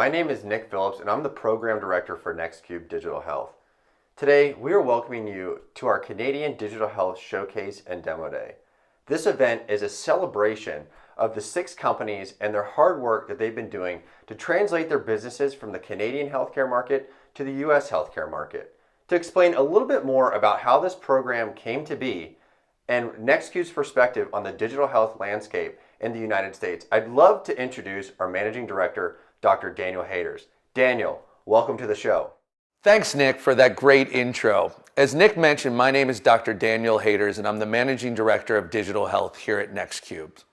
My name is Nick Phillips, and I'm the Program Director for Nex Cubed Digital Health. Today, we are welcoming you to our Canadian Digital Health Showcase and Demo Day. This event is a celebration of the 6 companies and their hard work that they've been doing to translate their businesses from the Canadian healthcare market to the US healthcare market. To explain a little bit more about how this program came to be and Nex Cubed's perspective on the digital health landscape in the United States, I'd love to introduce our Managing Director, Dr. Daniel Haters. Daniel, welcome to the show. Thanks, Nick, for that great intro. As Nick mentioned, my name is Dr. Daniel Haters, and I'm the Managing Director of Digital Health here at Nex Cubed.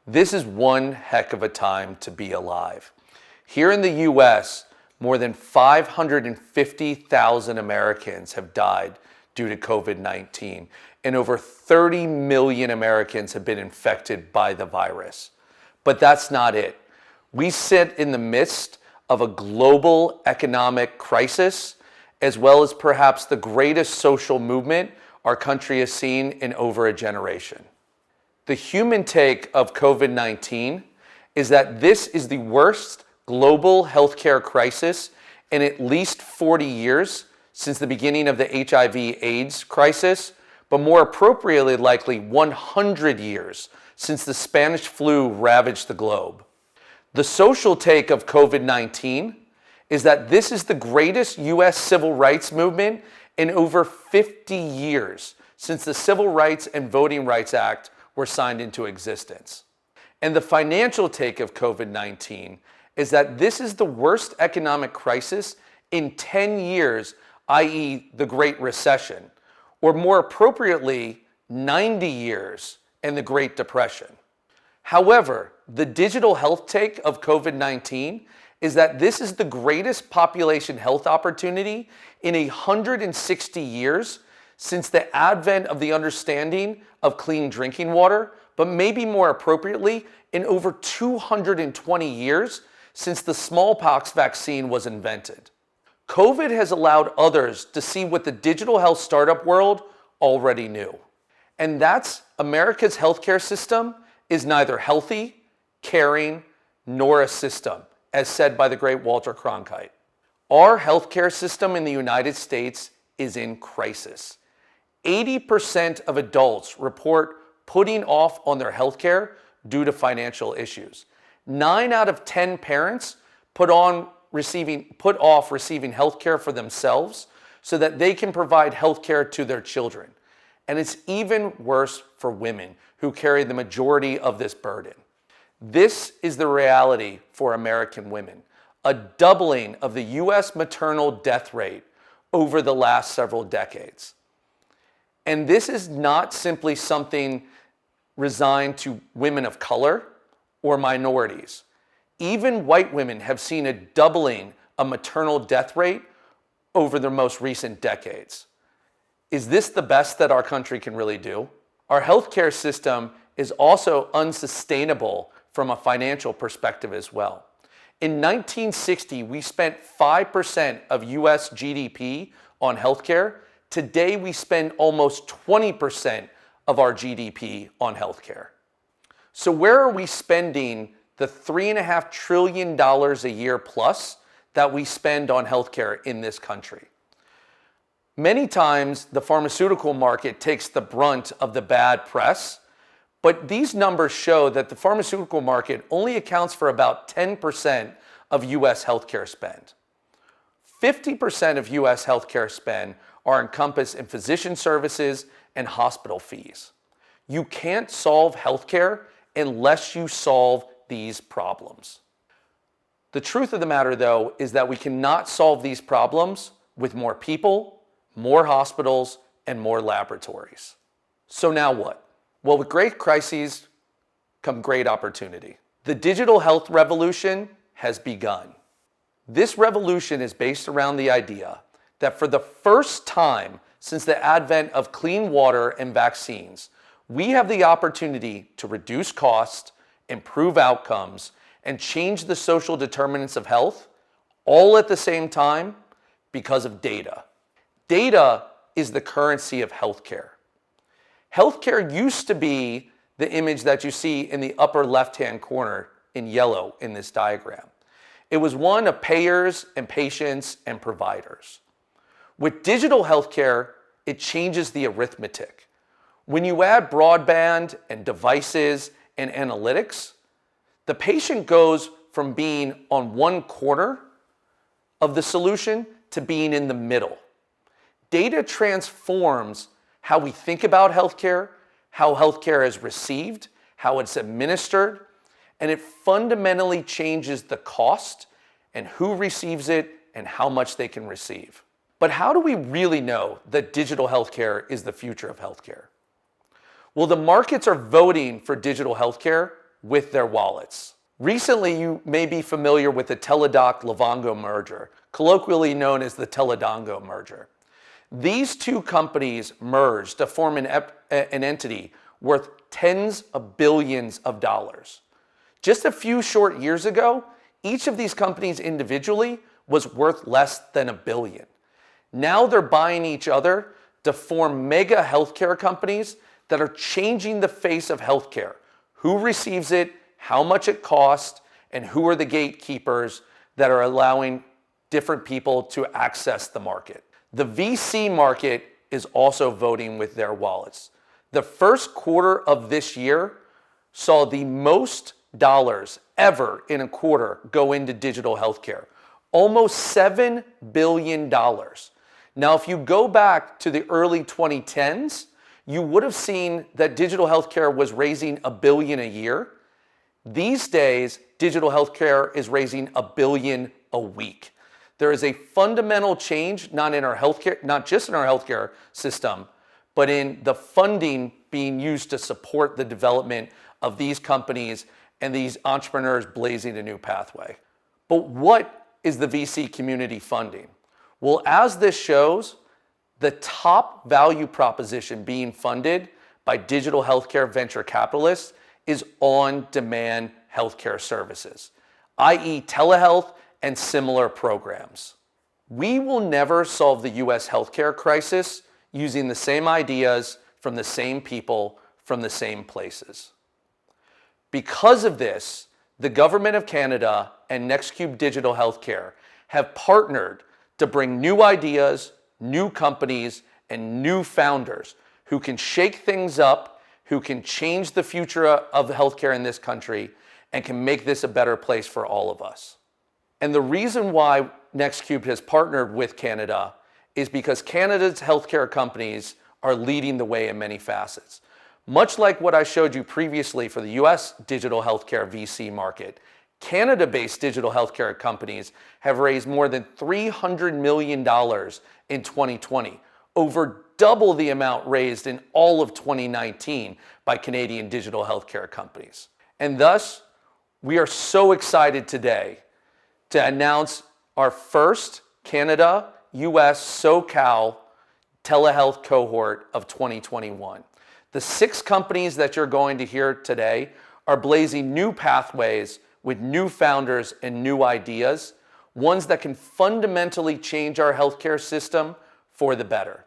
This is one heck of a time to be alive. Here in the US, more than 550,000 Americans have died due to COVID-19, and over 30 million Americans have been infected by the virus. But that's not it. We sit in the midst of a global economic crisis, as well as perhaps the greatest social movement our country has seen in over a generation. The human take of COVID-19 is that this is the worst global healthcare crisis in at least 40 years since the beginning of the HIV/AIDS crisis, but more appropriately, likely 100 years since the Spanish flu ravaged the globe. The social take of COVID-19 is that this is the greatest US civil rights movement in over 50 years since the Civil Rights and Voting Rights Act were signed into existence. And the financial take of COVID-19 is that this is the worst economic crisis in 10 years, i.e. the Great Recession, or more appropriately, 90 years in the Great Depression. However, the digital health take of COVID-19 is that this is the greatest population health opportunity in 160 years since the advent of the understanding of clean drinking water, but maybe more appropriately, in over 220 years since the smallpox vaccine was invented. COVID has allowed others to see what the digital health startup world already knew. And that's America's healthcare system is neither healthy, caring, nor a system, as said by the great Walter Cronkite. Our healthcare system in the United States is in crisis. 80% of adults report putting off on their healthcare due to financial issues. 9 out of 10 parents put off receiving healthcare for themselves so that they can provide healthcare to their children. And it's even worse for women who carry the majority of this burden. This is the reality for American women, a doubling of the US maternal death rate over the last several decades. And this is not simply something resigned to women of color or minorities. Even white women have seen a doubling of maternal death rate over the most recent decades. Is this the best that our country can really do? Our healthcare system is also unsustainable from a financial perspective as well. In 1960, we spent 5% of US GDP on healthcare. Today, we spend almost 20% of our GDP on healthcare. So where are we spending the $3.5 trillion a year plus that we spend on healthcare in this country? Many times, the pharmaceutical market takes the brunt of the bad press, but these numbers show that the pharmaceutical market only accounts for about 10% of US healthcare spend. 50% of US healthcare spend are encompassed in physician services and hospital fees. You can't solve healthcare unless you solve these problems. The truth of the matter, though, is that we cannot solve these problems with more people, more hospitals, and more laboratories. So now what? Well, with great crises come great opportunity. The digital health revolution has begun. This revolution is based around the idea that for the first time since the advent of clean water and vaccines, we have the opportunity to reduce cost, improve outcomes, and change the social determinants of health, all at the same time because of data. Data is the currency of healthcare. Healthcare used to be the image that you see in the upper left-hand corner in yellow in this diagram. It was one of payers and patients and providers. With digital healthcare, it changes the arithmetic. When you add broadband and devices and analytics, the patient goes from being on one corner of the solution to being in the middle. Data transforms how we think about healthcare, how healthcare is received, how it's administered, and it fundamentally changes the cost and who receives it and how much they can receive. But how do we really know that digital healthcare is the future of healthcare? Well, the markets are voting for digital healthcare with their wallets. Recently, you may be familiar with the Teladoc-Livongo merger, colloquially known as the Teledongo merger. These two companies merged to form an entity worth tens of billions of dollars. Just a few short years ago, each of these companies individually was worth less than $1 billion. Now they're buying each other to form mega healthcare companies that are changing the face of healthcare. Who receives it, how much it costs, and who are the gatekeepers that are allowing different people to access the market. The VC market is also voting with their wallets. The first quarter of this year saw the most dollars ever in a quarter go into digital healthcare, almost $7 billion. Now, if you go back to the early 2010s, you would have seen that digital healthcare was raising $1 billion a year. These days, digital healthcare is raising $1 billion a week. There is a fundamental change, not just in our healthcare system, but in the funding being used to support the development of these companies and these entrepreneurs blazing a new pathway. But what is the VC community funding? Well, as this shows, the top value proposition being funded by digital healthcare venture capitalists is on-demand healthcare services, i.e. telehealth and similar programs. We will never solve the US healthcare crisis using the same ideas from the same people from the same places. Because of this, the Government of Canada and Nex Cubed Digital Healthcare have partnered to bring new ideas, new companies, and new founders who can shake things up, who can change the future of healthcare in this country, and can make this a better place for all of us. And the reason why Nex Cubed has partnered with Canada is because Canada's healthcare companies are leading the way in many facets. Much like what I showed you previously for the US digital healthcare VC market, Canada-based digital healthcare companies have raised more than $300 million in 2020, over double the amount raised in all of 2019 by Canadian digital healthcare companies. And thus, we are so excited today to announce our first Canada, US, SoCal telehealth cohort of 2021. The 6 companies that you're going to hear today are blazing new pathways with new founders and new ideas, ones that can fundamentally change our healthcare system for the better.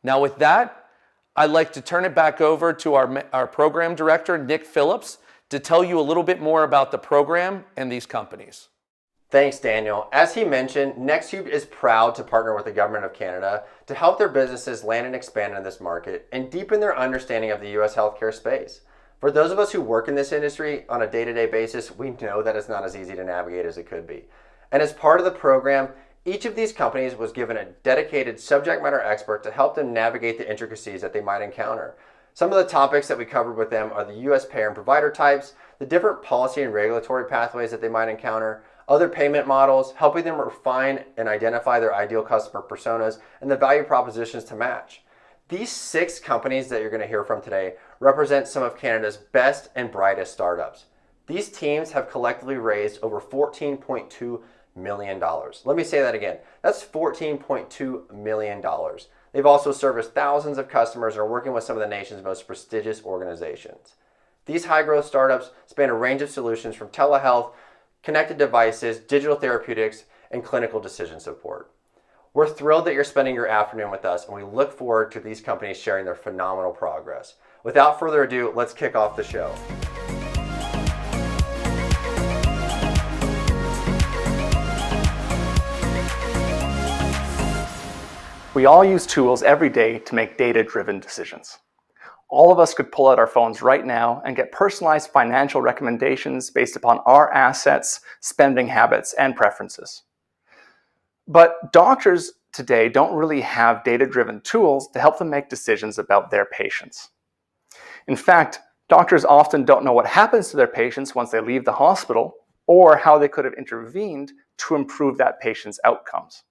Now with that, I'd like to turn it back over to our program director, Nick Phillips, to tell you a little bit more about the program and these companies. Thanks, Daniel. As he mentioned, Nex Cubed is proud to partner with the Government of Canada to help their businesses land and expand in this market and deepen their understanding of the U.S. healthcare space. For those of us who work in this industry on a day-to-day basis, we know that it's not as easy to navigate as it could be. And as part of the program, each of these companies was given a dedicated subject matter expert to help them navigate the intricacies that they might encounter. Some of the topics that we covered with them are the U.S. payer and provider types, the different policy and regulatory pathways that they might encounter, other payment models, helping them refine and identify their ideal customer personas, and the value propositions to match. These 6 companies that you're going to hear from today represent some of Canada's best and brightest startups. These teams have collectively raised over $14.2 million. Let me say that again. That's $14.2 million. They've also serviced thousands of customers and are working with some of the nation's most prestigious organizations. These high-growth startups span a range of solutions from telehealth, connected devices, digital therapeutics, and clinical decision support. We're thrilled that you're spending your afternoon with us, and we look forward to these companies sharing their phenomenal progress. Without further ado, let's kick off the show. We all use tools every day to make data-driven decisions. All of us could pull out our phones right now and get personalized financial recommendations based upon our assets, spending habits, and preferences. But doctors today don't really have data-driven tools to help them make decisions about their patients. In fact, doctors often don't know what happens to their patients once they leave the hospital or how they could have intervened to improve that patient's outcomes.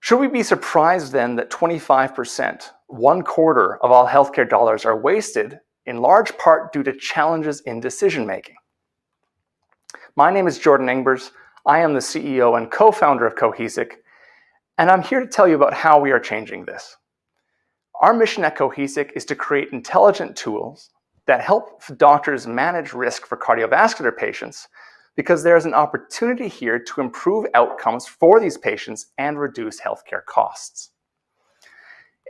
Should we be surprised then that 25%, 1/4 of all healthcare dollars are wasted in large part due to challenges in decision making? My name is Jordan Engbers. I am the CEO and co-founder of Cohesic, and I'm here to tell you about how we are changing this. Our mission at Cohesic is to create intelligent tools that help doctors manage risk for cardiovascular patients, because there is an opportunity here to improve outcomes for these patients and reduce healthcare costs.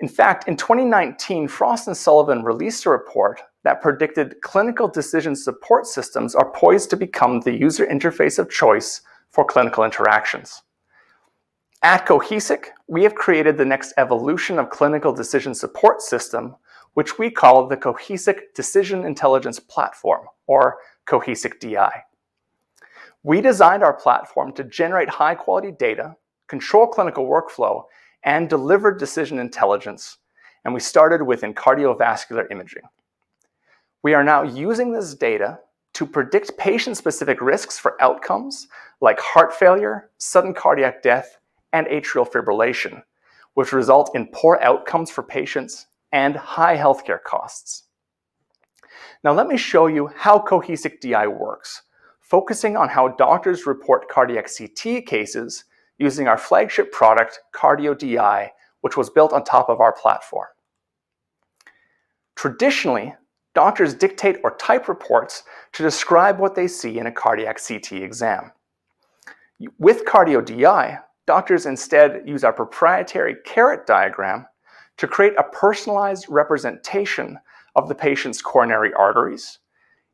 In fact, in 2019, Frost & Sullivan released a report that predicted clinical decision support systems are poised to become the user interface of choice for clinical interactions. At Cohesic, we have created the next evolution of clinical decision support system, which we call the Cohesic Decision Intelligence Platform, or Cohesic DI. We designed our platform to generate high-quality data, control clinical workflow, and deliver decision intelligence, and we started within cardiovascular imaging. We are now using this data to predict patient-specific risks for outcomes like heart failure, sudden cardiac death, and atrial fibrillation, which result in poor outcomes for patients and high healthcare costs. Now let me show you how Cohesic DI works, focusing on how doctors report cardiac CT cases using our flagship product, Cardio DI, which was built on top of our platform. Traditionally, doctors dictate or type reports to describe what they see in a cardiac CT exam. With Cardio DI, doctors instead use our proprietary carrot diagram to create a personalized representation of the patient's coronary arteries,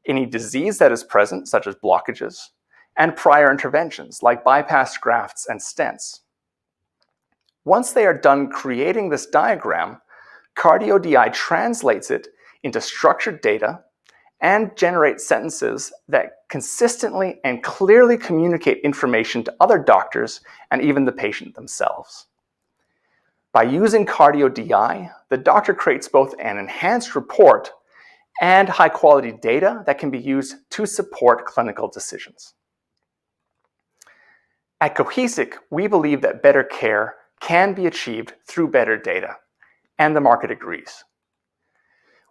any disease that is present, such as blockages, and prior interventions like bypass grafts and stents. Once they are done creating this diagram, Cardio DI translates it into structured data and generates sentences that consistently and clearly communicate information to other doctors and even the patient themselves. By using Cardio DI, the doctor creates both an enhanced report and high-quality data that can be used to support clinical decisions. At Cohesic, we believe that better care can be achieved through better data, and the market agrees.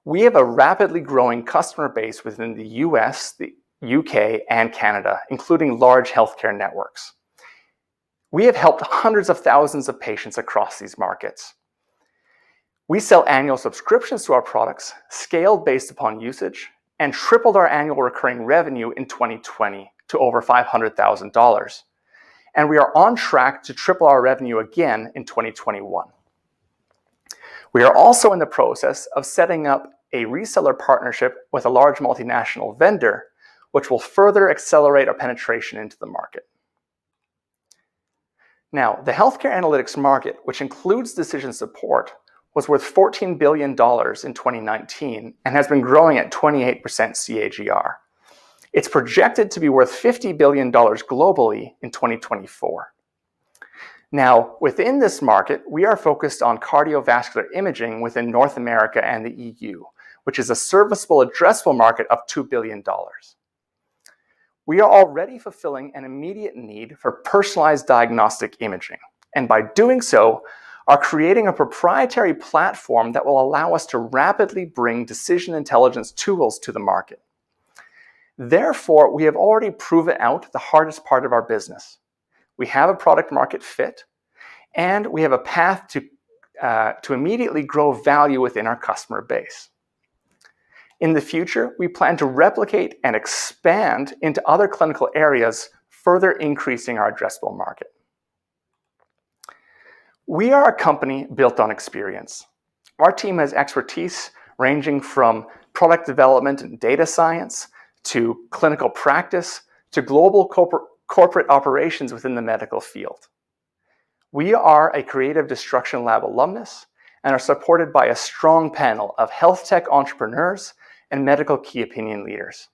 We have a rapidly growing customer base within the US, the UK, and Canada, including large healthcare networks. We have helped hundreds of thousands of patients across these markets. We sell annual subscriptions to our products, scaled based upon usage, and tripled our annual recurring revenue in 2020 to over $500,000. And we are on track to triple our revenue again in 2021. We are also in the process of setting up a reseller partnership with a large multinational vendor, which will further accelerate our penetration into the market. Now, the healthcare analytics market, which includes decision support, was worth $14 billion in 2019 and has been growing at 28% CAGR. It's projected to be worth $50 billion globally in 2024. Now, within this market, we are focused on cardiovascular imaging within North America and the EU, which is a serviceable addressable market of $2 billion. We are already fulfilling an immediate need for personalized diagnostic imaging, and by doing so, are creating a proprietary platform that will allow us to rapidly bring decision intelligence tools to the market. Therefore, we have already proven out the hardest part of our business. We have a product market fit, and we have a path to immediately grow value within our customer base. In the future, we plan to replicate and expand into other clinical areas, further increasing our addressable market. We are a company built on experience. Our team has expertise ranging from product development and data science, to clinical practice, to global corporate operations within the medical field. We are a Creative Destruction Lab alumnus and are supported by a strong panel of health tech entrepreneurs and medical key opinion leaders.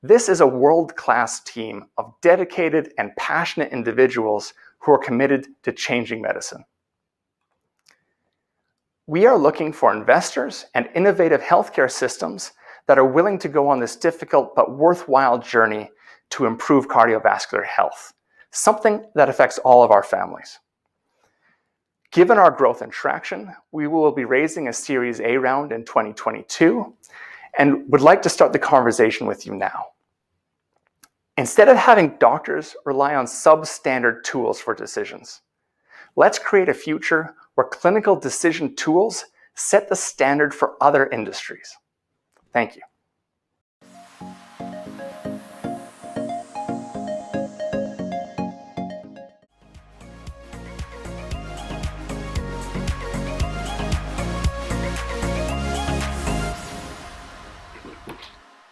This is a world-class team of dedicated and passionate individuals who are committed to changing medicine. We are looking for investors and innovative healthcare systems that are willing to go on this difficult but worthwhile journey to improve cardiovascular health, something that affects all of our families. Given our growth and traction, we will be raising a Series A round in 2022 and would like to start the conversation with you now. Instead of having doctors rely on substandard tools for decisions, let's create a future where clinical decision tools set the standard for other industries. Thank you.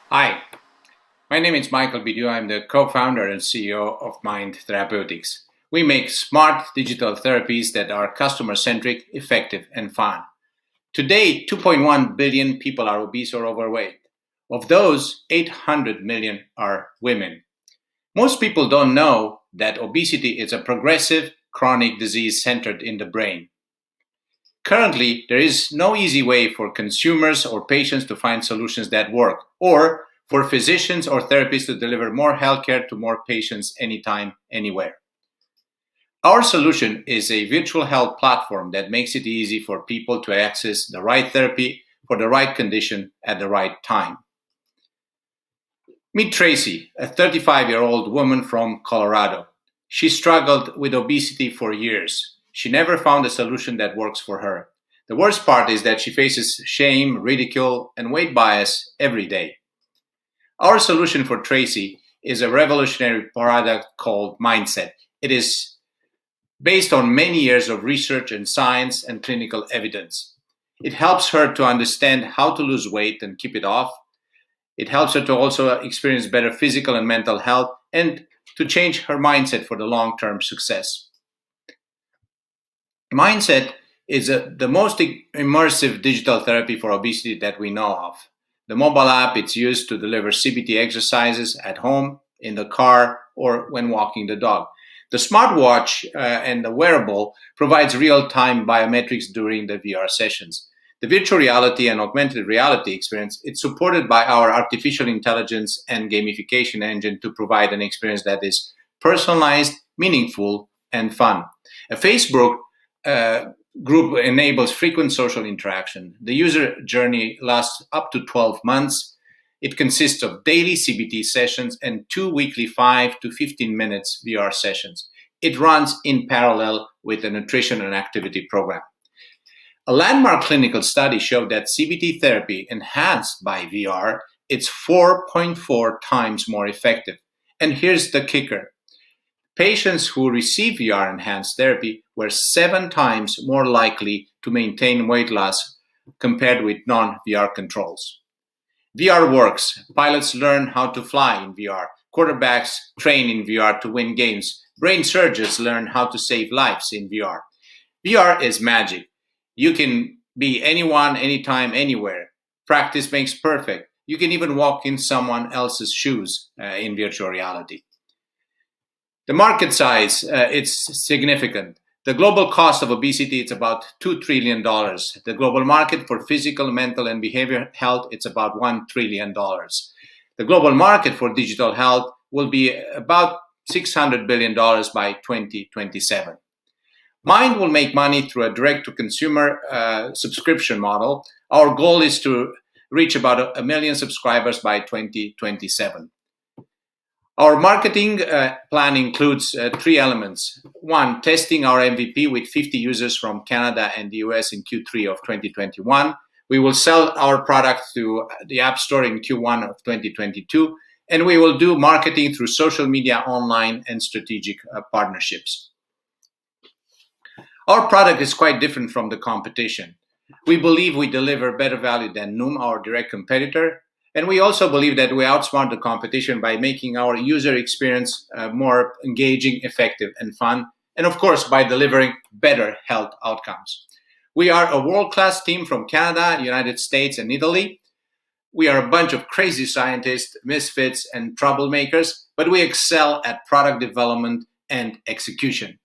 Hi, my name is Michael Bidu. I'm the co-founder and CEO of Mind Therapeutics. We make smart digital therapies that are customer-centric, effective, and fun. Today, 2.1 billion people are obese or overweight. Of those, 800 million are women. Most people don't know that obesity is a progressive, chronic disease centered in the brain. Currently, there is no easy way for consumers or patients to find solutions that work, or for physicians or therapists to deliver more healthcare to more patients anytime, anywhere. Our solution is a virtual health platform that makes it easy for people to access the right therapy for the right condition at the right time. Meet Tracy, a 35-year-old woman from Colorado. She struggled with obesity for years. She never found a solution that works for her. The worst part is that she faces shame, ridicule, and weight bias every day. Our solution for Tracy is a revolutionary product called Mindset. It is based on many years of research and science and clinical evidence. It helps her to understand how to lose weight and keep it off. It helps her to also experience better physical and mental health and to change her mindset for the long-term success. Mindset is the most immersive digital therapy for obesity that we know of. The mobile app is used to deliver CBT exercises at home, in the car, or when walking the dog. The smartwatch and the wearable provides real-time biometrics during the VR sessions. The virtual reality and augmented reality experience is supported by our artificial intelligence and gamification engine to provide an experience that is personalized, meaningful, and fun. A Facebook group enables frequent social interaction. The user journey lasts up to 12 months. It consists of daily CBT sessions and 2 weekly 5 to 15 minutes VR sessions. It runs in parallel with a nutrition and activity program. A landmark clinical study showed that CBT therapy enhanced by VR is 4.4 times more effective. And here's the kicker. Patients who receive VR-enhanced therapy were 7 times more likely to maintain weight loss compared with non-VR controls. VR works. Pilots learn how to fly in VR. Quarterbacks train in VR to win games. Brain surgeons learn how to save lives in VR. VR is magic. You can be anyone, anytime, anywhere. Practice makes perfect. You can even walk in someone else's shoes in virtual reality. The market size, it's significant. The global cost of obesity, it's about $2 trillion. The global market for physical, mental, and behavioral health, it's about $1 trillion. The global market for digital health will be about $600 billion by 2027. Mind will make money through a direct-to-consumer subscription model. Our goal is to reach about 1 million subscribers by 2027. Our marketing plan includes 3 elements. 1, testing our MVP with 50 users from Canada and the US in Q3 of 2021. We will sell our product to the App Store in Q1 of 2022, and we will do marketing through social media, online, and strategic partnerships. Our product is quite different from the competition. We believe we deliver better value than Noom, our direct competitor. And we also believe that we outsmart the competition by making our user experience more engaging, effective, and fun. and of course, by delivering better health outcomes. We are a world-class team from Canada, United States, and Italy. We are a bunch of crazy scientists, misfits, and troublemakers, but we excel at product development and execution.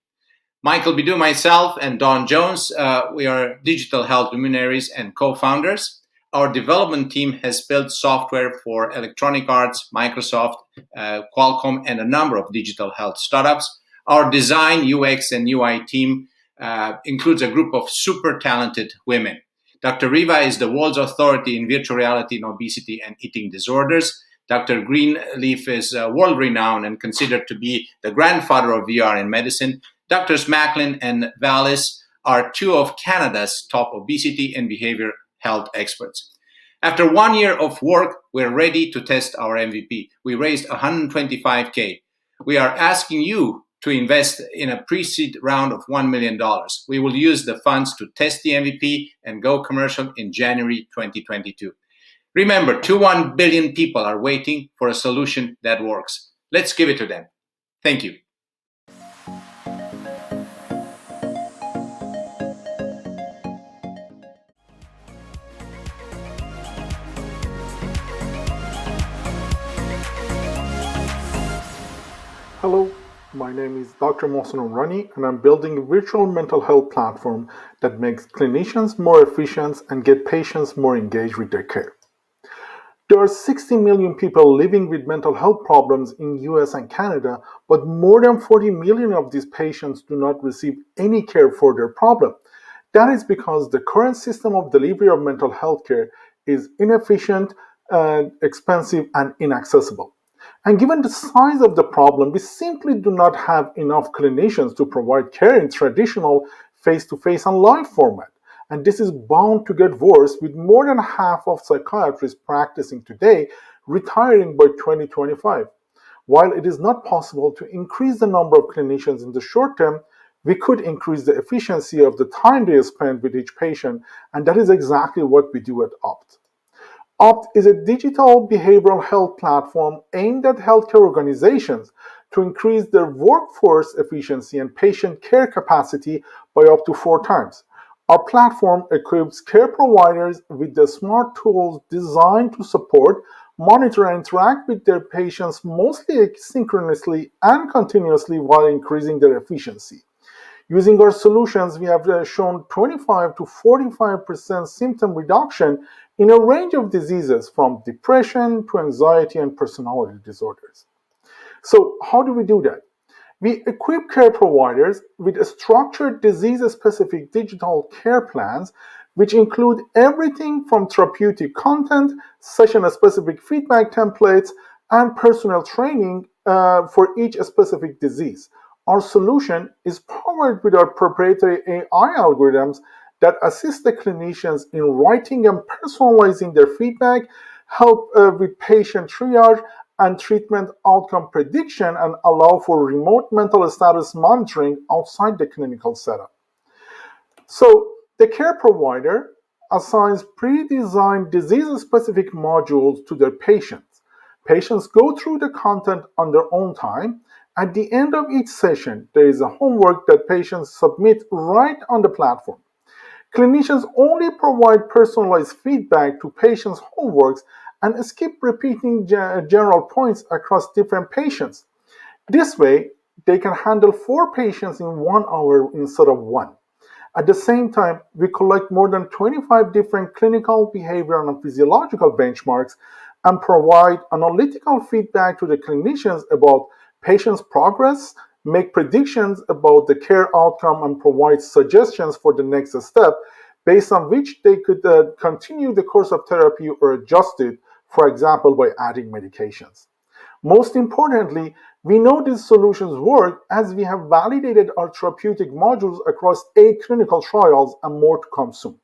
Michael Bidu, myself, and Don Jones, we are digital health luminaries and co-founders. Our development team has built software for Electronic Arts, Microsoft, Qualcomm, and a number of digital health startups. Our design, UX, and UI team includes a group of super talented women. Dr. Riva is the world's authority in virtual reality in obesity and eating disorders. Dr. Greenleaf is world-renowned and considered to be the grandfather of VR in medicine. Drs. Macklin and Vallis are two of Canada's top obesity and behavior health experts. After 1 year of work, we're ready to test our MVP. We raised $125K. We are asking you to invest in a pre-seed round of $1 million. We will use the funds to test the MVP and go commercial in January 2022. Remember, 21 billion people are waiting for a solution that works. Let's give it to them. Thank you. Hello, my name is Dr. Mohsen Omrani, and I'm building a virtual mental health platform that makes clinicians more efficient and get patients more engaged with their care. There are 60 million people living with mental health problems in US and Canada, but more than 40 million of these patients do not receive any care for their problem. That is because the current system of delivery of mental health care is inefficient, expensive, and inaccessible. And given the size of the problem, we simply do not have enough clinicians to provide care in traditional face-to-face and live format. And this is bound to get worse, with more than half of psychiatrists practicing today retiring by 2025. While it is not possible to increase the number of clinicians in the short term, we could increase the efficiency of the time they spend with each patient, and that is exactly what we do at Opt. Opt is a digital behavioral health platform aimed at healthcare organizations to increase their workforce efficiency and patient care capacity by up to 4 times. Our platform equips care providers with the smart tools designed to support, monitor, and interact with their patients mostly synchronously and continuously while increasing their efficiency. Using our solutions, we have shown 25 to 45% symptom reduction in a range of diseases from depression to anxiety and personality disorders. So how do we do that? We equip care providers with structured disease-specific digital care plans, which include everything from therapeutic content, session-specific feedback templates, and personal training for each specific disease. Our solution is powered with our proprietary AI algorithms that assist the clinicians in writing and personalizing their feedback, help with patient triage and treatment outcome prediction, and allow for remote mental status monitoring outside the clinical setup. So the care provider assigns pre-designed disease-specific modules to their patients. Patients go through the content on their own time. At the end of each session, there is a homework that patients submit right on the platform. Clinicians only provide personalized feedback to patients' homeworks and skip repeating general points across different patients. This way, they can handle 4 patients in 1 hour instead of 1. At the same time, we collect more than 25 different clinical, behavioral, and physiological benchmarks and provide analytical feedback to the clinicians about patients' progress, make predictions about the care outcome, and provide suggestions for the next step, based on which they could continue the course of therapy or adjust it, for example, by adding medications. Most importantly, we know these solutions work as we have validated our therapeutic modules across 8 clinical trials and more to come soon.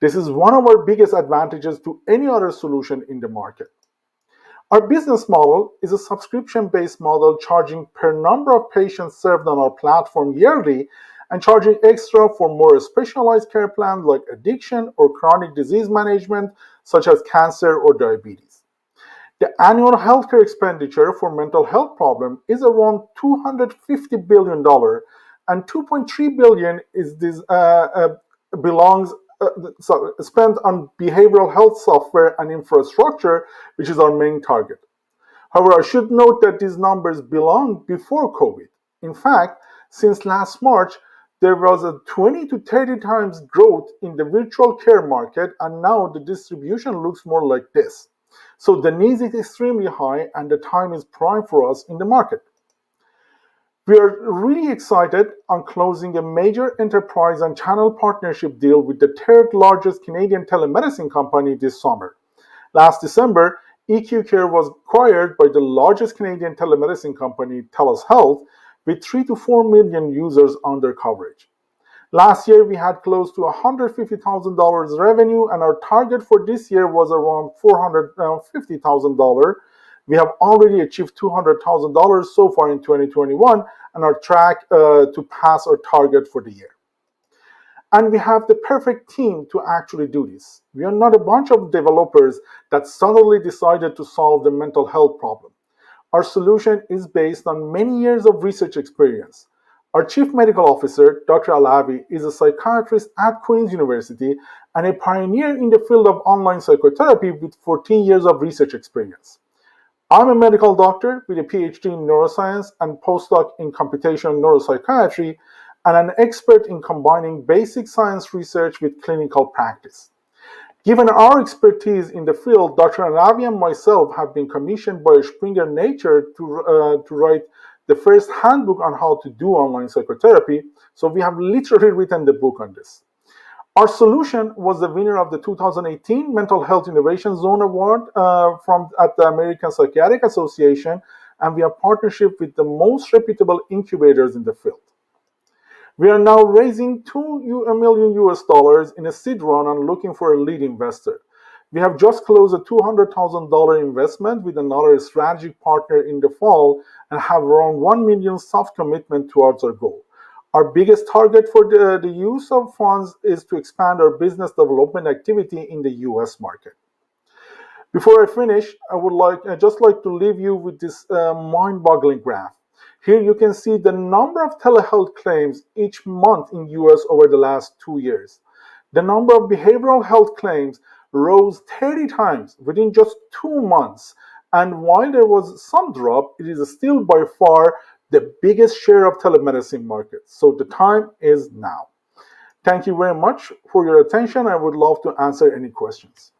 This is one of our biggest advantages to any other solution in the market. Our business model is a subscription-based model charging per number of patients served on our platform yearly and charging extra for more specialized care plans like addiction or chronic disease management such as cancer or diabetes. The annual healthcare expenditure for mental health problems is around $250 billion, and 2.3 billion is this belongs spent on behavioral health software and infrastructure, which is our main target. However, I should note that these numbers belong before COVID. In fact, since last March, there was a 20 to 30 times growth in the virtual care market, and now the distribution looks more like this. So the need is extremely high, and the time is prime for us in the market. We are really excited on closing a major enterprise and channel partnership deal with the third largest Canadian telemedicine company this summer. Last December, EQ Care was acquired by the largest Canadian telemedicine company, TELUS Health, with 3 to 4 million users under coverage. Last year, we had close to $150,000 revenue, and our target for this year was around $450,000. We have already achieved $200,000 so far in 2021 and are track to pass our target for the year. And we have the perfect team to actually do this. We are not a bunch of developers that suddenly decided to solve the mental health problem. Our solution is based on many years of research experience. Our Chief Medical Officer, Dr. Alavi, is a psychiatrist at Queen's University and a pioneer in the field of online psychotherapy with 14 years of research experience. I'm a medical doctor with a PhD in neuroscience and postdoc in computational neuropsychiatry, and an expert in combining basic science research with clinical practice. Given our expertise in the field, Dr. Alavi and myself have been commissioned by Springer Nature to write the first handbook on how to do online psychotherapy, so we have literally written the book on this. Our solution was the winner of the 2018 Mental Health Innovation Zone Award at the American Psychiatric Association, and we have partnership with the most reputable incubators in the field. We are now raising $2 million in a seed run and looking for a lead investor. We have just closed a $200,000 investment with another strategic partner in the fall and have around $1 million soft commitment towards our goal. Our biggest target for the use of funds is to expand our business development activity in the US market. Before I finish, I just like to leave you with this mind-boggling graph. Here you can see the number of telehealth claims each month in US over the last 2 years. The number of behavioral health claims rose 30 times within just 2 months. And while there was some drop, it is still by far the biggest share of telemedicine market. So the time is now. Thank you very much for your attention. I would love to answer any questions.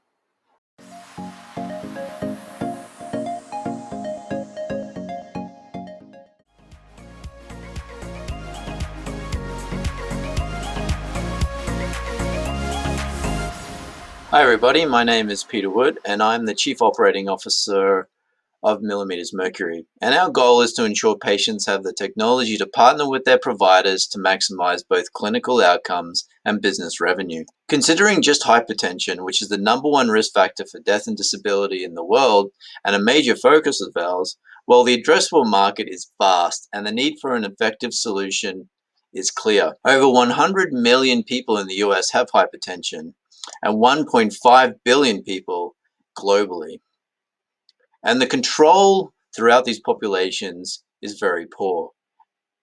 Hi everybody, my name is Peter Wood and I'm the Chief Operating Officer of Millimeters Mercury. And our goal is to ensure patients have the technology to partner with their providers to maximize both clinical outcomes and business revenue. Considering just hypertension, which is the #1 risk factor for death and disability in the world and a major focus of ours, well, the addressable market is vast and the need for an effective solution is clear. Over 100 million people in the US have hypertension, and 1.5 billion people globally. And the control throughout these populations is very poor,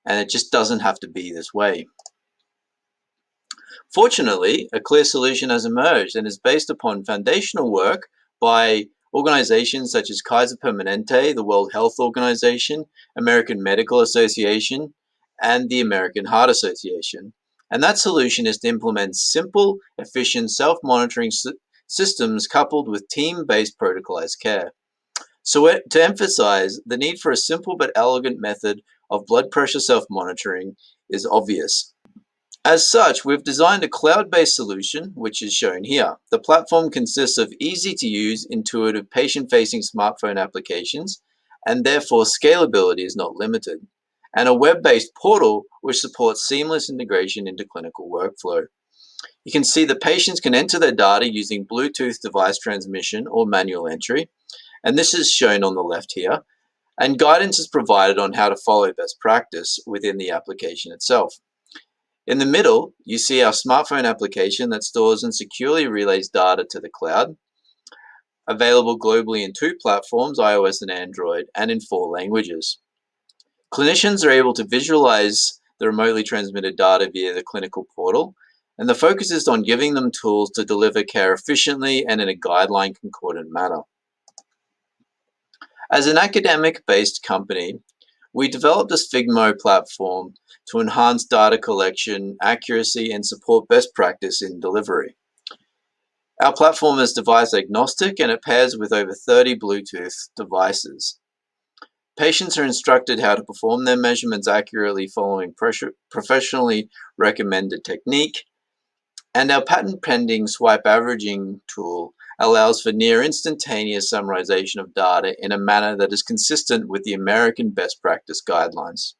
and it just doesn't have to be this way. Fortunately, a clear solution has emerged and is based upon foundational work by organizations such as Kaiser Permanente, the World Health Organization, American Medical Association, and the American Heart Association. And that solution is to implement simple, efficient self-monitoring systems coupled with team-based protocolized care. So to emphasize, the need for a simple but elegant method of blood pressure self-monitoring is obvious. As such, we've designed a cloud-based solution, which is shown here. The platform consists of easy-to-use, intuitive, patient-facing smartphone applications, and therefore scalability is not limited, and a web-based portal which supports seamless integration into clinical workflow. You can see the patients can enter their data using Bluetooth device transmission or manual entry, and this is shown on the left here, and guidance is provided on how to follow best practice within the application itself. In the middle, you see our smartphone application that stores and securely relays data to the cloud, available globally in 2 platforms, iOS and Android, and in 4 languages. Clinicians are able to visualize the remotely transmitted data via the clinical portal, and the focus is on giving them tools to deliver care efficiently and in a guideline concordant manner. As an academic-based company, we developed this Figmo platform to enhance data collection, accuracy, and support best practice in delivery. Our platform is device agnostic and it pairs with over 30 Bluetooth devices. Patients are instructed how to perform their measurements accurately following professionally recommended technique, and our patent-pending swipe averaging tool allows for near instantaneous summarization of data in a manner that is consistent with the American best practice guidelines.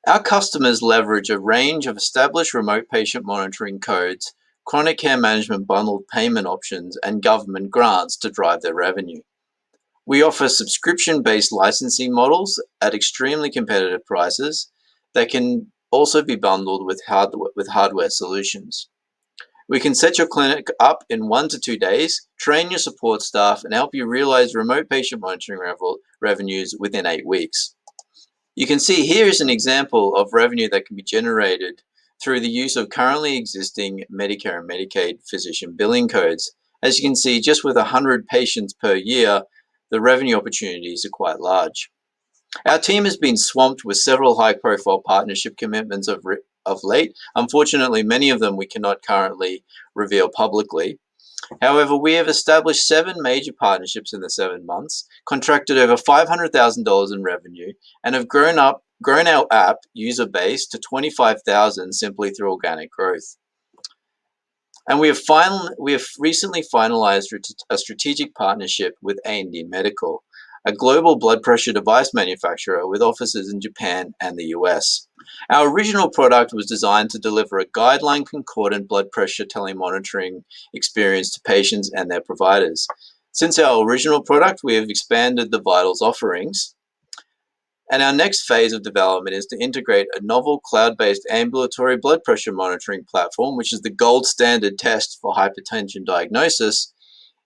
Our customers leverage a range of established remote patient monitoring codes, chronic care management bundled payment options, and government grants to drive their revenue. We offer subscription-based licensing models at extremely competitive prices that can also be bundled with hardware solutions. We can set your clinic up in 1 to 2 days, train your support staff, and help you realize remote patient monitoring revenues within 8 weeks. You can see here is an example of revenue that can be generated through the use of currently existing Medicare and Medicaid physician billing codes. As you can see, just with 100 patients per year, the revenue opportunities are quite large. Our team has been swamped with several high-profile partnership commitments of late. Unfortunately, many of them we cannot currently reveal publicly. However, we have established 7 major partnerships in the 7 months, contracted over $500,000 in revenue, and have grown our app user base to 25,000 simply through organic growth. And we have recently finalized a strategic partnership with A&D Medical, a global blood pressure device manufacturer with offices in Japan and the US. Our original product was designed to deliver a guideline concordant blood pressure telemonitoring experience to patients and their providers. Since our original product, we have expanded the Vitals offerings. And our next phase of development is to integrate a novel cloud-based ambulatory blood pressure monitoring platform, which is the gold standard test for hypertension diagnosis,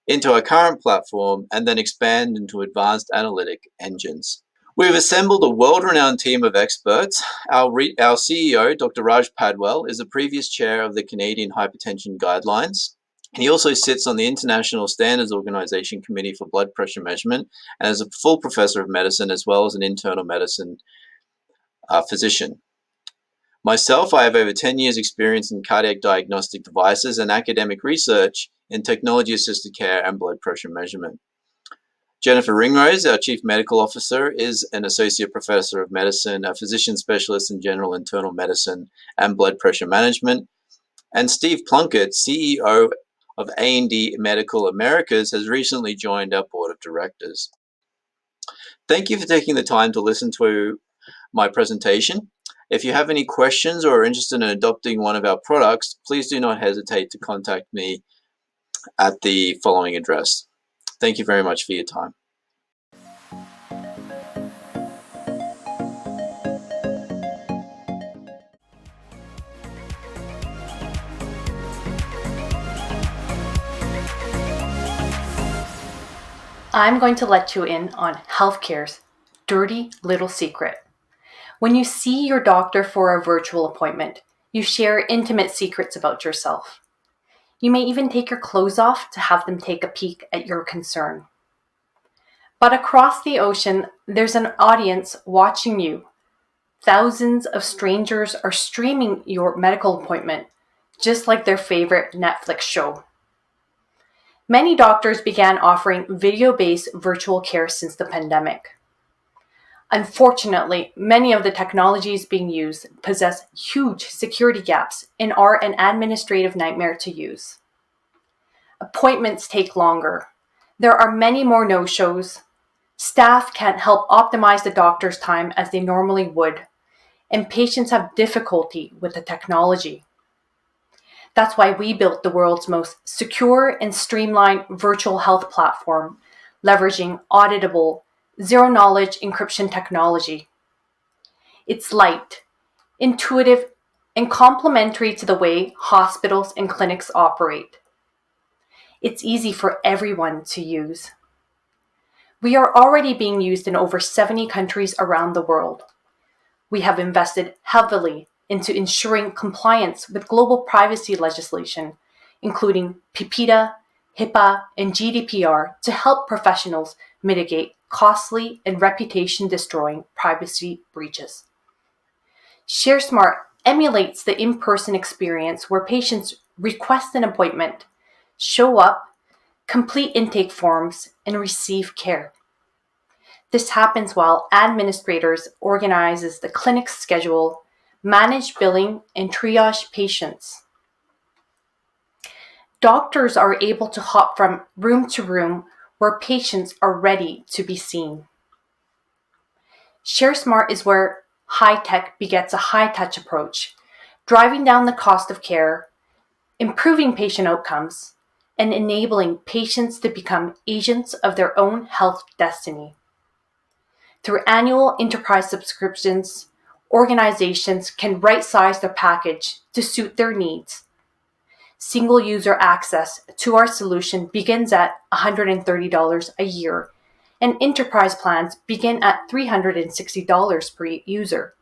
into our current platform and then expand into advanced analytic engines. We've assembled a world-renowned team of experts. Our CEO, Dr. Raj Padwell, is the previous chair of the Canadian Hypertension Guidelines. He also sits on the International Standards Organization Committee for Blood Pressure Measurement and is a full professor of medicine as well as an internal medicine physician. Myself, I have over 10 years experience in cardiac diagnostic devices and academic research in technology-assisted care and blood pressure measurement. Jennifer Ringrose, our Chief Medical Officer, is an Associate Professor of Medicine, a physician specialist in general internal medicine and blood pressure management. And Steve Plunkett, CEO of A&D Medical Americas, has recently joined our board of directors. Thank you for taking the time to listen to my presentation. If you have any questions or are interested in adopting one of our products, please do not hesitate to contact me at the following address. Thank you very much for your time. I'm going to let you in on healthcare's dirty little secret. When you see your doctor for a virtual appointment, you share intimate secrets about yourself. You may even take your clothes off to have them take a peek at your concern. But across the ocean, there's an audience watching you. Thousands of strangers are streaming your medical appointment, just like their favorite Netflix show. Many doctors began offering video-based virtual care since the pandemic. Unfortunately, many of the technologies being used possess huge security gaps and are an administrative nightmare to use. Appointments take longer. There are many more no-shows. Staff can't help optimize the doctor's time as they normally would, and patients have difficulty with the technology. That's why we built the world's most secure and streamlined virtual health platform, leveraging auditable, zero-knowledge encryption technology. It's light, intuitive, and complementary to the way hospitals and clinics operate. It's easy for everyone to use. We are already being used in over 70 countries around the world. We have invested heavily into ensuring compliance with global privacy legislation, including PIPEDA, HIPAA, and GDPR, to help professionals mitigate costly and reputation-destroying privacy breaches. ShareSmart emulates the in-person experience where patients request an appointment, show up, complete intake forms, and receive care. This happens while administrators organizes the clinic's schedule, manage billing, and triage patients. Doctors are able to hop from room to room where patients are ready to be seen. ShareSmart is where high-tech begets a high-touch approach, driving down the cost of care, improving patient outcomes, and enabling patients to become agents of their own health destiny. Through annual enterprise subscriptions, organizations can right-size their package to suit their needs. Single user access to our solution begins at $130 a year, and enterprise plans begin at $360 per user.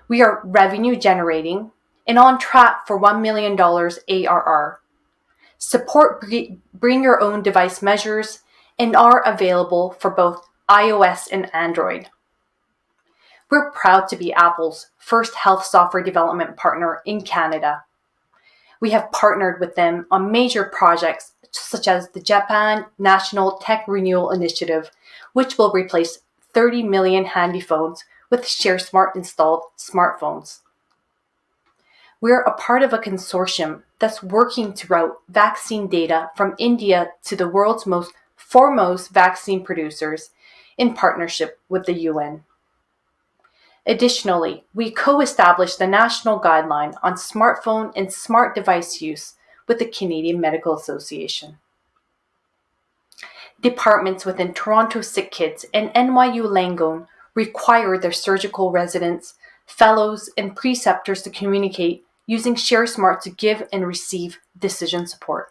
We are revenue generating and on track for $1 million ARR. Support bring your own device measures and are available for both iOS and Android. We're proud to be Apple's first health software development partner in Canada. We have partnered with them on major projects such as the Japan National Tech Renewal Initiative, which will replace 30 million handy phones with ShareSmart installed smartphones. We're a part of a consortium that's working to route vaccine data from India to the world's foremost vaccine producers in partnership with the UN. Additionally, we co-established the national guideline on smartphone and smart device use with the Canadian Medical Association. Departments within Toronto Sick Kids and NYU Langone require their surgical residents, fellows, and preceptors to communicate using ShareSmart to give and receive decision support.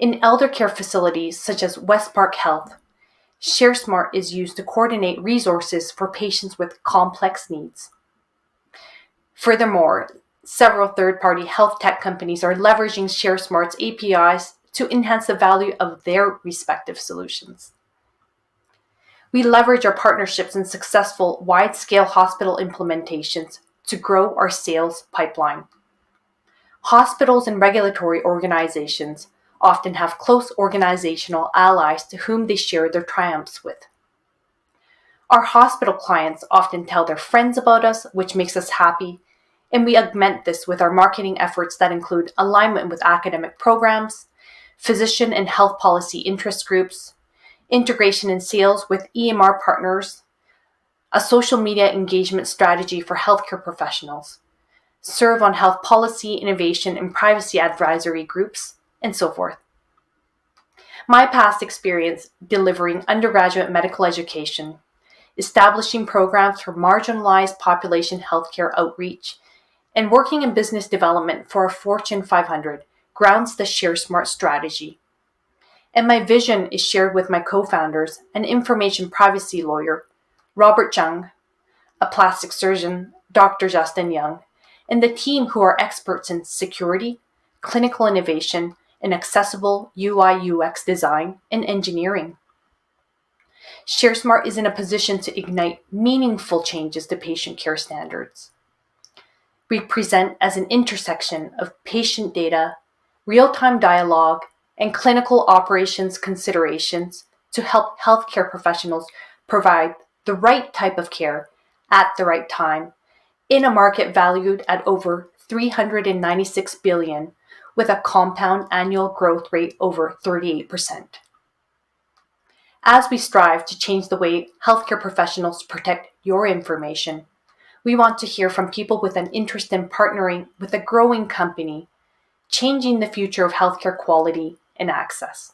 In elder care facilities such as West Park Health, ShareSmart is used to coordinate resources for patients with complex needs. Furthermore, several third-party health tech companies are leveraging ShareSmart's APIs to enhance the value of their respective solutions. We leverage our partnerships and successful wide-scale hospital implementations to grow our sales pipeline. Hospitals and regulatory organizations often have close organizational allies to whom they share their triumphs with. Our hospital clients often tell their friends about us, which makes us happy, and we augment this with our marketing efforts that include alignment with academic programs, physician and health policy interest groups, integration in sales with EMR partners, a social media engagement strategy for healthcare professionals, serve on health policy, innovation, and privacy advisory groups, and so forth. My past experience delivering undergraduate medical education, establishing programs for marginalized population healthcare outreach, and working in business development for a Fortune 500 grounds the ShareSmart strategy. And my vision is shared with my co-founders, an information privacy lawyer, Robert Chung, a plastic surgeon, Dr. Justin Young, and the team who are experts in security, clinical innovation, and accessible UI/UX design and engineering. ShareSmart is in a position to ignite meaningful changes to patient care standards. We present as an intersection of patient data, real-time dialogue, and clinical operations considerations to help healthcare professionals provide the right type of care at the right time in a market valued at over $396 billion with a compound annual growth rate over 38%. As we strive to change the way healthcare professionals protect your information, we want to hear from people with an interest in partnering with a growing company, changing the future of healthcare quality and access.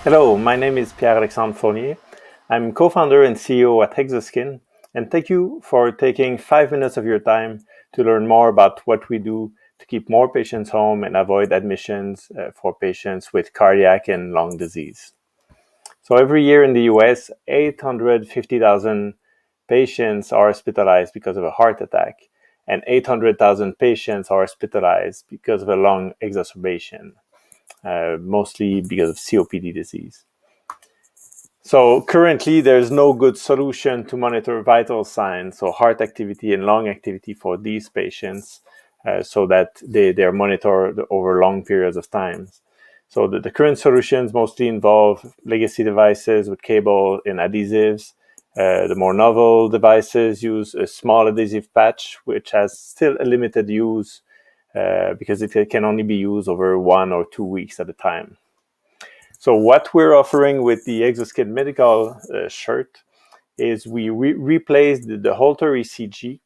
Hello, my name is Pierre-Alexandre Fournier. I'm co-founder and CEO at Hexoskin, and thank you for taking 5 minutes of your time to learn more about what we do to keep more patients home and avoid admissions for patients with cardiac and lung disease. So every year in the US, 850,000 patients are hospitalized because of a heart attack, and 800,000 patients are hospitalized because of a lung exacerbation, mostly because of COPD disease. So currently, there's no good solution to monitor vital signs, so heart activity and lung activity for these patients, so that they are monitored over long periods of time. So the current solutions mostly involve legacy devices with cable and adhesives. The more novel devices use a small adhesive patch, which has still a limited use because it can only be used over 1 or 2 weeks at a time. So what we're offering with the Exoskin medical shirt is we replace the Holter ECG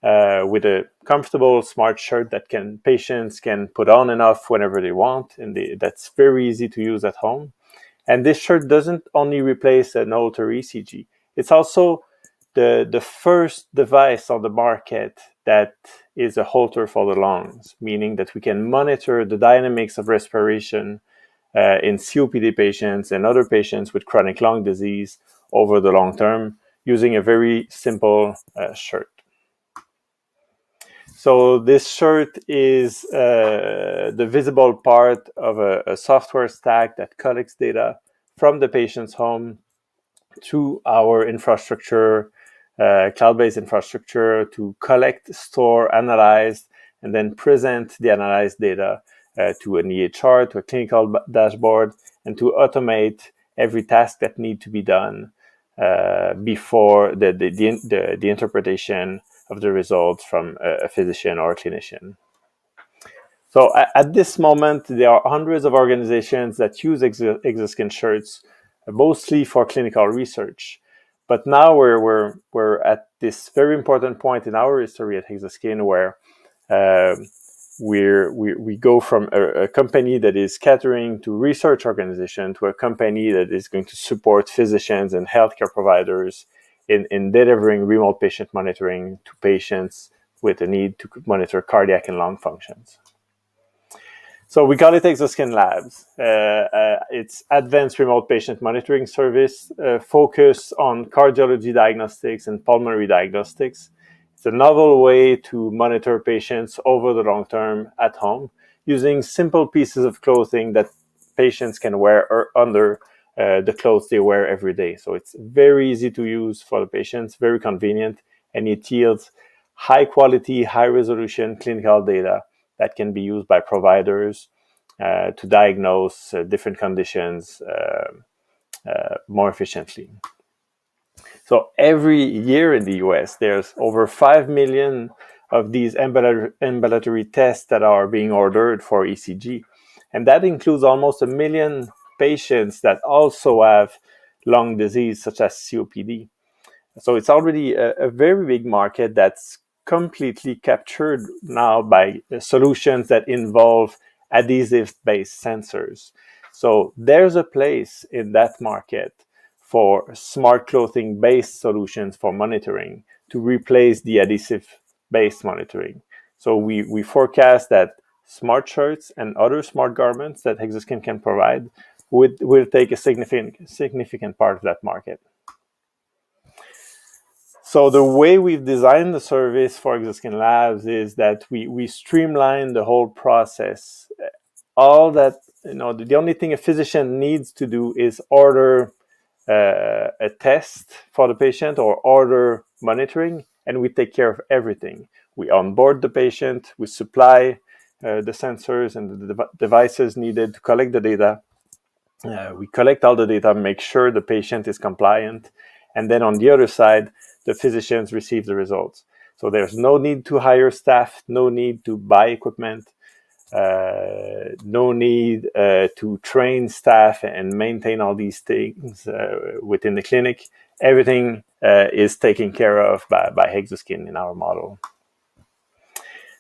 with a comfortable smart shirt that patients can put on and off whenever they want, and that's very easy to use at home. And this shirt doesn't only replace an Holter ECG; it's also the first device on the market that is a Holter for the lungs, meaning that we can monitor the dynamics of respiration in COPD patients and other patients with chronic lung disease over the long term using a very simple shirt. So this shirt is the visible part of a software stack that collects data from the patient's home to our infrastructure, cloud-based infrastructure, to collect, store, analyze, and then present the analyzed data to an EHR, to a clinical dashboard, and to automate every task that needs to be done before the interpretation of the results from a physician or a clinician. So at this moment, there are hundreds of organizations that use Exoskin shirts, mostly for clinical research. But now we're at this very important point in our history at Hexoskin where we go from a company that is catering to research organization to a company that is going to support physicians and healthcare providers in delivering remote patient monitoring to patients with a need to monitor cardiac and lung functions. So we call it Exoskin Labs. It's advanced remote patient monitoring service focused on cardiology diagnostics and pulmonary diagnostics. It's a novel way to monitor patients over the long term at home using simple pieces of clothing that patients can wear or under the clothes they wear every day. So it's very easy to use for the patients, very convenient, and it yields high quality, high resolution clinical data that can be used by providers to diagnose different conditions more efficiently. So every year in the US, there's over 5 million of these ambulatory tests that are being ordered for ECG. And that includes almost 1 million patients that also have lung disease, such as COPD. So it's already a very big market that's completely captured now by solutions that involve adhesive-based sensors. So there's a place in that market for smart clothing-based solutions for monitoring to replace the adhesive-based monitoring. So we forecast that smart shirts and other smart garments that Exoskin can provide will take a significant part of that market. So the way we've designed the service for Exoskin Labs is that we streamline the whole process. All that, the only thing a physician needs to do is order a test for the patient or order monitoring, and we take care of everything. We onboard the patient, we supply the sensors and the devices needed to collect the data. We collect all the data, make sure the patient is compliant, and then on the other side, the physicians receive the results. So there's no need to hire staff, no need to buy equipment, no need to train staff and maintain all these things within the clinic. Everything is taken care of by Hexoskin in our model.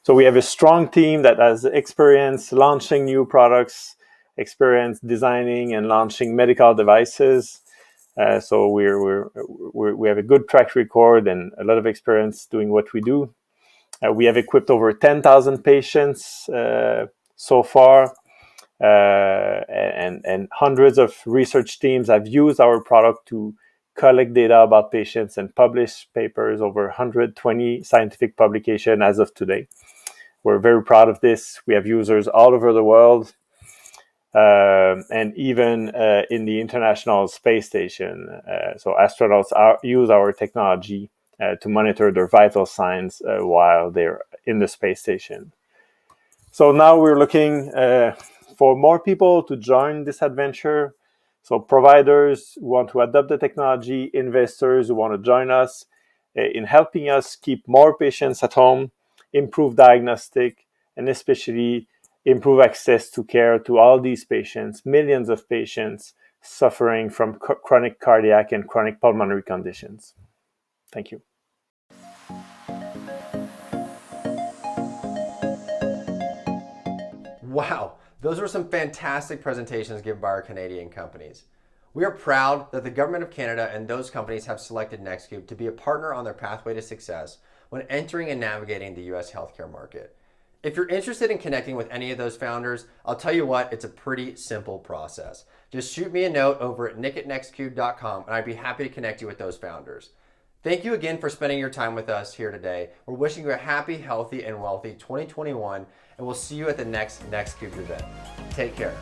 So we have a strong team that has experience launching new products, experience designing and launching medical devices. So we have a good track record and a lot of experience doing what we do. We have equipped over 10,000 patients so far, and hundreds of research teams have used our product to collect data about patients and publish papers, over 120 scientific publications as of today. We're very proud of this. We have users all over the world, and even in the International Space Station. So astronauts use our technology to monitor their vital signs while they're in the space station. So now we're looking for more people to join this adventure. So providers who want to adopt the technology, investors who want to join us in helping us keep more patients at home, improve diagnostic, and especially improve access to care to all these patients, millions of patients suffering from chronic cardiac and chronic pulmonary conditions. Thank you. Wow, those were some fantastic presentations given by our Canadian companies. We are proud that the Government of Canada and those companies have selected Nex Cubed to be a partner on their pathway to success when entering and navigating the US healthcare market. If you're interested in connecting with any of those founders, I'll tell you what, it's a pretty simple process. Just shoot me a note over at nick@nexcubed.com and I'd be happy to connect you with those founders. Thank you again for spending your time with us here today. We're wishing you a happy, healthy, and wealthy 2021, and we'll see you at the next Nex Cubed event. Take care.